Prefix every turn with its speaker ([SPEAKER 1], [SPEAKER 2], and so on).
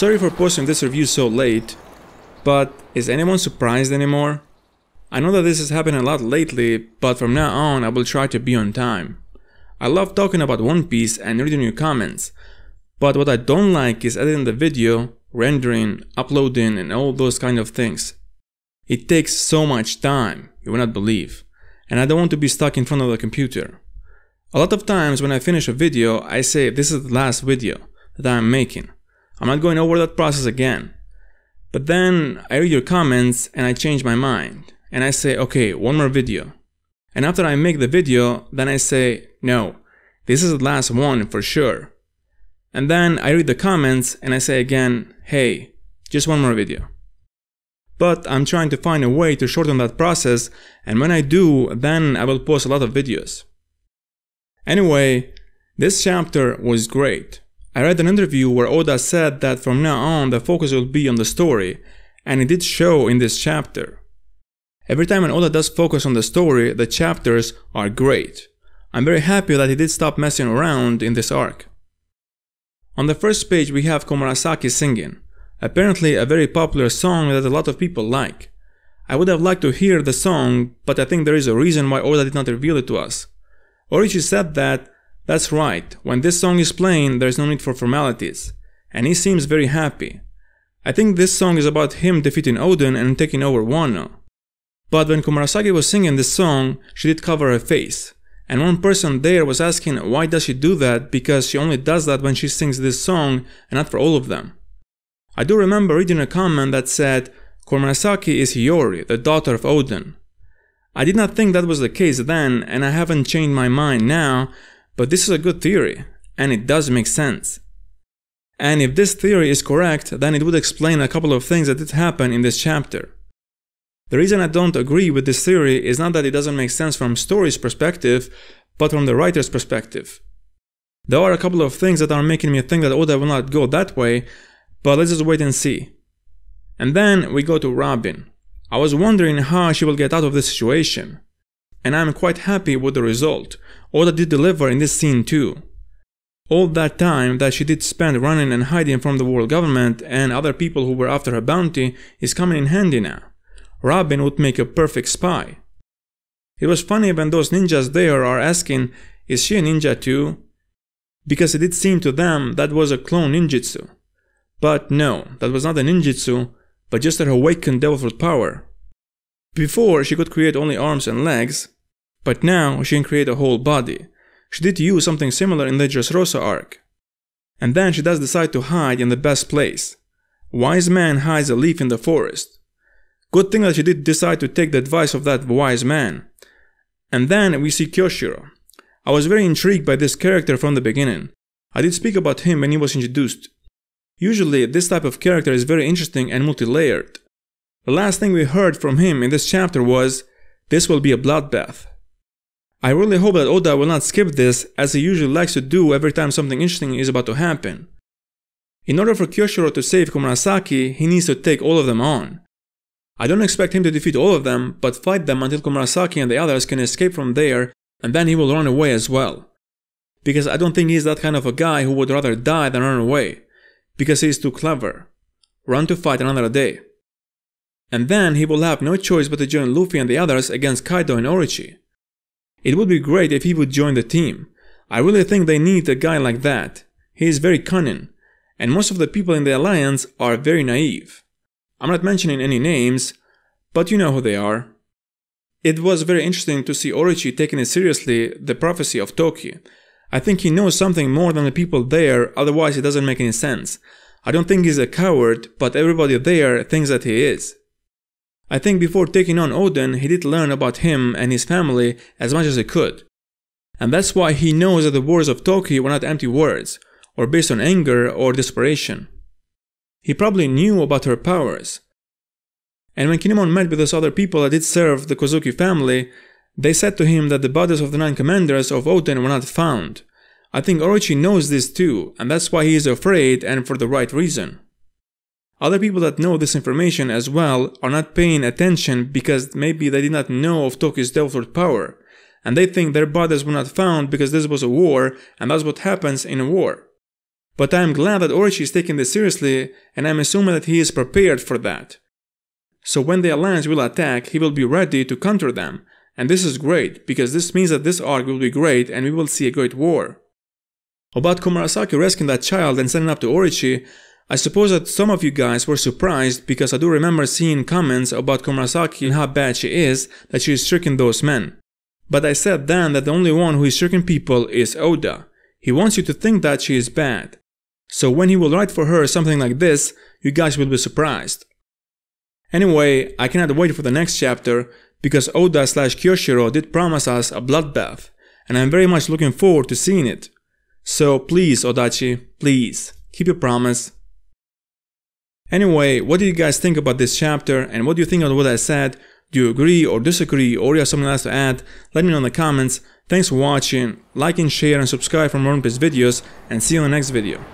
[SPEAKER 1] Sorry for posting this review so late, but is anyone surprised anymore? I know that this has happened a lot lately, but from now on I will try to be on time. I love talking about One Piece and reading your comments, but what I don't like is editing the video, rendering, uploading and all those kind of things. It takes so much time, you will not believe, and I don't want to be stuck in front of the computer. A lot of times when I finish a video, I say this is the last video that I am making. I'm not going over that process again. But then I read your comments and I change my mind. And I say, okay, one more video. And after I make the video, then I say, no, this is the last one for sure. And then I read the comments and I say again, hey, just one more video. But I'm trying to find a way to shorten that process, and when I do, then I will post a lot of videos. Anyway, this chapter was great. I read an interview where Oda said that from now on the focus will be on the story, and it did show in this chapter. Every time when Oda does focus on the story, the chapters are great. I'm very happy that he did stop messing around in this arc. On the first page we have Komurasaki singing, apparently a very popular song that a lot of people like. I would have liked to hear the song, but I think there is a reason why Oda did not reveal it to us. Orochi said that, that's right, when this song is playing there is no need for formalities, and he seems very happy. I think this song is about him defeating Oden and taking over Wano. But when Komurasaki was singing this song, she did cover her face, and one person there was asking why does she do that, because she only does that when she sings this song and not for all of them. I do remember reading a comment that said, Komurasaki is Hiyori, the daughter of Oden. I did not think that was the case then, and I haven't changed my mind now, but this is a good theory, and it does make sense. And if this theory is correct, then it would explain a couple of things that did happen in this chapter. The reason I don't agree with this theory is not that it doesn't make sense from story's perspective, but from the writer's perspective. There are a couple of things that are making me think that Oda will not go that way, but let's just wait and see. And then we go to Robin. I was wondering how she will get out of this situation. And I'm quite happy with the result. Oda did deliver in this scene too. All that time that she did spend running and hiding from the world government and other people who were after her bounty is coming in handy now. Robin would make a perfect spy. It was funny when those ninjas there are asking, is she a ninja too? Because it did seem to them that was a clone ninjutsu. But no, that was not a ninjutsu, but just her awakened devil fruit power. Before she could create only arms and legs, but now she can create a whole body. She did use something similar in the Dressrosa arc. And then she does decide to hide in the best place. Wise man hides a leaf in the forest. Good thing that she did decide to take the advice of that wise man. And then we see Kyoshiro. I was very intrigued by this character from the beginning. I did speak about him when he was introduced. Usually this type of character is very interesting and multi-layered. The last thing we heard from him in this chapter was, this will be a bloodbath. I really hope that Oda will not skip this, as he usually likes to do every time something interesting is about to happen. In order for Kyoshiro to save Komurasaki, he needs to take all of them on. I don't expect him to defeat all of them, but fight them until Komurasaki and the others can escape from there, and then he will run away as well. Because I don't think he's that kind of a guy who would rather die than run away. Because he is too clever. Run to fight another day. And then he will have no choice but to join Luffy and the others against Kaido and Orochi. It would be great if he would join the team. I really think they need a guy like that. He is very cunning, and most of the people in the alliance are very naive. I'm not mentioning any names, but you know who they are. It was very interesting to see Orochi taking it seriously, the prophecy of Toki. I think he knows something more than the people there, otherwise it doesn't make any sense. I don't think he's a coward, but everybody there thinks that he is. I think before taking on Oden, he did learn about him and his family as much as he could. And that's why he knows that the words of Toki were not empty words, or based on anger or desperation. He probably knew about her powers. And when Kinemon met with those other people that did serve the Kozuki family, they said to him that the bodies of the 9 commanders of Oden were not found. I think Orochi knows this too, and that's why he is afraid, and for the right reason. Other people that know this information as well are not paying attention because maybe they did not know of Toki's devil fruit power, and they think their bodies were not found because this was a war, and that's what happens in a war. But I am glad that Orochi is taking this seriously, and I am assuming that he is prepared for that. So when the Alliance will attack, he will be ready to counter them, and this is great, because this means that this arc will be great and we will see a great war. About Komurasaki rescuing that child and sending up to Orochi, I suppose that some of you guys were surprised because I do remember seeing comments about Komurasaki and how bad she is, that she is tricking those men. But I said then that the only one who is tricking people is Oda. He wants you to think that she is bad. So when he will write for her something like this, you guys will be surprised. Anyway, I cannot wait for the next chapter because Oda/Kyoshiro did promise us a bloodbath, and I'm very much looking forward to seeing it. So please, Odachi, please, keep your promise. Anyway, what do you guys think about this chapter, and what do you think of what I said? Do you agree or disagree, or you have something else to add? Let me know in the comments. Thanks for watching, like and share and subscribe for more One Piece videos, and see you in the next video.